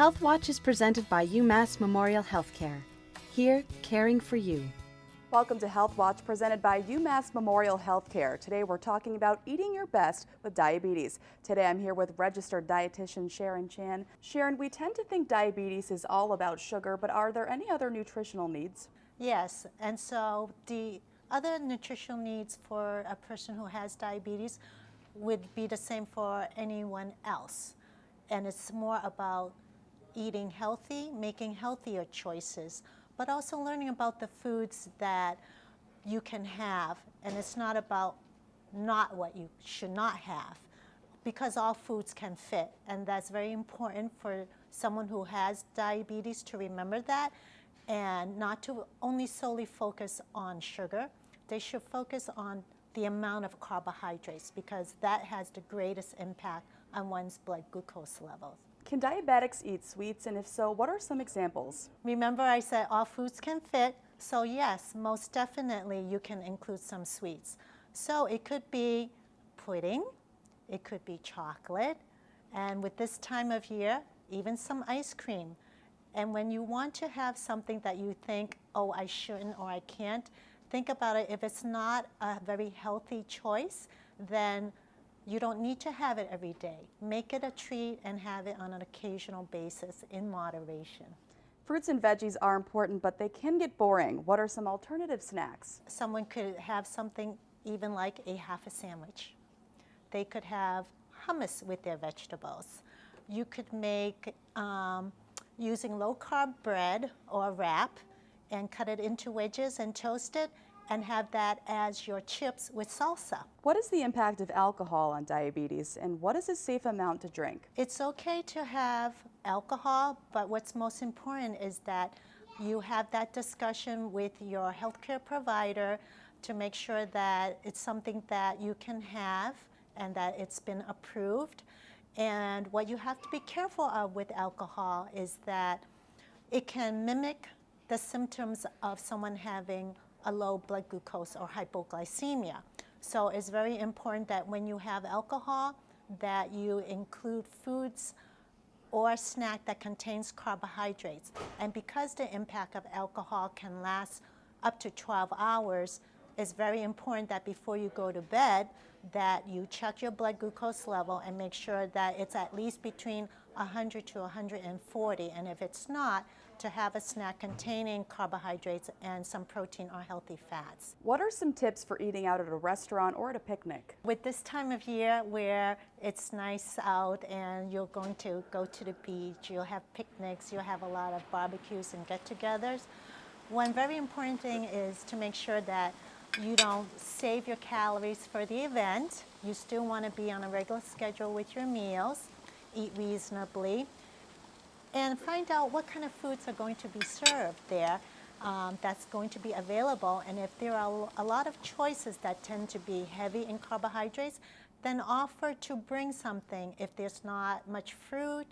Health Watch is presented by UMass Memorial Healthcare. Here, caring for you. Welcome to Health Watch, presented by UMass Memorial Healthcare. Today we're talking about eating your best with diabetes. Today I'm here with registered dietitian Sharon Chan. Sharon, we tend to think diabetes is all about sugar, but are there any other nutritional needs? Yes, and so the other nutritional needs for a person who has diabetes would be the same for anyone else. And it's more about eating healthy, making healthier choices, but also learning about the foods that you can have. And it's not about not what you should not have, because all foods can fit. And that's very important for someone who has diabetes to remember that, and not to only solely focus on sugar. They should focus on the amount of carbohydrates, because that has the greatest impact on one's blood glucose levels. Can diabetics eat sweets, and if so, what are some examples? Remember I said all foods can fit, so yes, most definitely you can include some sweets. So it could be pudding, it could be chocolate, and with this time of year, even some ice cream. And when you want to have something that you think, oh, I shouldn't or I can't, think about it. If it's not a very healthy choice, then you don't need to have it every day. Make it a treat and have it on an occasional basis in moderation. Fruits and veggies are important, but they can get boring. What are some alternative snacks? Someone could have something even like a half a sandwich. They could have hummus with their vegetables. You could make, using low-carb bread or wrap, and cut it into wedges and toast it, and have that as your chips with salsa. What is the impact of alcohol on diabetes, and what is a safe amount to drink? It's okay to have alcohol, but what's most important is that you have that discussion with your healthcare provider to make sure that it's something that you can have and that it's been approved. And what you have to be careful of with alcohol is that it can mimic the symptoms of someone having a low blood glucose or hypoglycemia. So it's very important that when you have alcohol, that you include foods or a snack that contains carbohydrates. And because the impact of alcohol can last up to 12 hours, it's very important that before you go to bed, that you check your blood glucose level and make sure that it's at least between 100 to 140. And if it's not, to have a snack containing carbohydrates and some protein or healthy fats. What are some tips for eating out at a restaurant or at a picnic? With this time of year where it's nice out and you're going to go to the beach, you'll have picnics, you'll have a lot of barbecues and get-togethers, one very important thing is to make sure that you don't save your calories for the event. You still want to be on a regular schedule with your meals, eat reasonably, and find out what kind of foods are going to be served there that's going to be available. And if there are a lot of choices that tend to be heavy in carbohydrates, then offer to bring something. If there's not much fruit,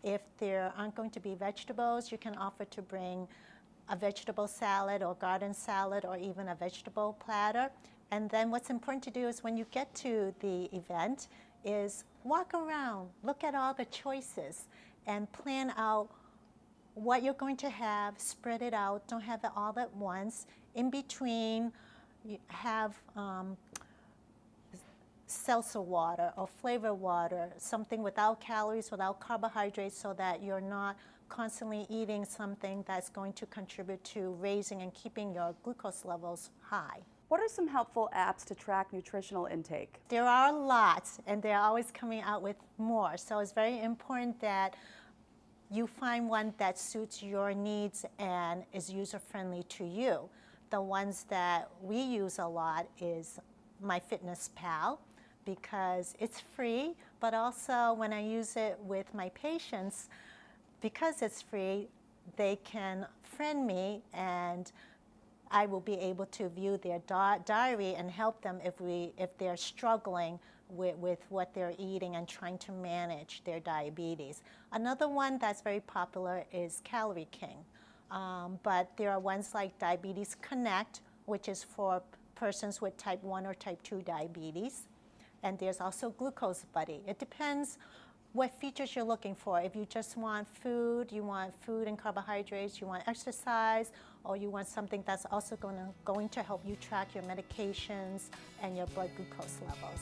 if there aren't going to be vegetables, you can offer to bring a vegetable salad or garden salad or even a vegetable platter. And then what's important to do is when you get to the event is walk around, look at all the choices, and plan out what you're going to have, spread it out, don't have it all at once. In between, you have seltzer water or flavor water, something without calories, without carbohydrates, so that you're not constantly eating something that's going to contribute to raising and keeping your glucose levels high. What are some helpful apps to track nutritional intake? There are lots, and they're always coming out with more. So it's very important that you find one that suits your needs and is user-friendly to you. The ones that we use a lot is MyFitnessPal, because it's free, but also when I use it with my patients, because it's free, they can friend me and I will be able to view their diary and help them if they're struggling with what they're eating and trying to manage their diabetes. Another one that's very popular is Calorie King. But there are ones like Diabetes Connect, which is for persons with type 1 or type 2 diabetes. And there's also Glucose Buddy. It depends what features you're looking for. If you just want food and carbohydrates, you want exercise, or you want something that's also going to help you track your medications and your blood glucose levels.